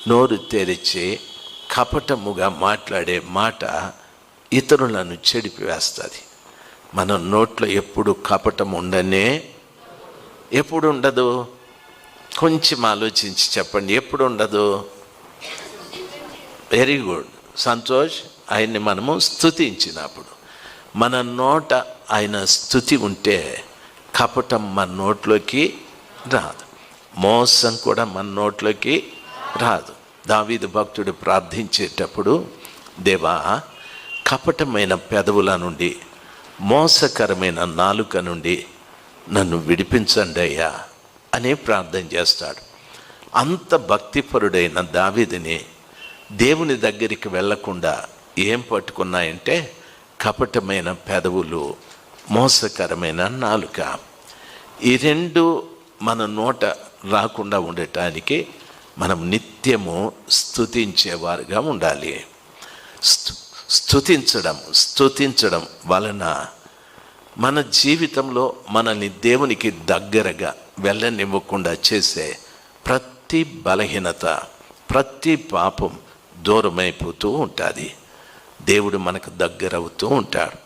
నోరు తెరిచి కపటముగా మాట్లాడే మాట ఇతరులను చెడిపివేస్తుంది. మన నోట్లో ఎప్పుడు కపటం ఉండనే ఎప్పుడు ఉండదు? కొంచెం ఆలోచించి చెప్పండి, ఎప్పుడు ఉండదు? Very good, Santosh. ఆయన్ని మనము స్తుతించినప్పుడు మన నోట ఆయన స్తుతి ఉంటే కపటం మన నోట్లోకి రాదు, మోసం కూడా మన నోట్లోకి రాదు. దావీదు భక్తుడు ప్రార్థించేటప్పుడు, దేవా కపటమైన పెదవుల నుండి, మోసకరమైన నాలుక నుండి నన్ను విడిపించండి అయ్యా అని ప్రార్థన చేస్తాడు. అంత భక్తిపరుడైన దావీదుని దేవుని దగ్గరికి వెళ్లకుండా ఏం పట్టుకున్నాయంటే కపటమైన పెదవులు, మోసకరమైన నాలుక. ఈ రెండు మన నోట రాకుండా ఉండటానికి మనం నిత్యము స్తుతించేవారుగా ఉండాలి. స్తుతించడం వలన మన జీవితంలో మనల్ని దేవునికి దగ్గరగా వెళ్ళనివ్వకుండా చేసే ప్రతి బలహీనత, ప్రతి పాపం దూరమైపోతూ ఉంటుంది. దేవుడు మనకు దగ్గరవుతూ ఉంటాడు.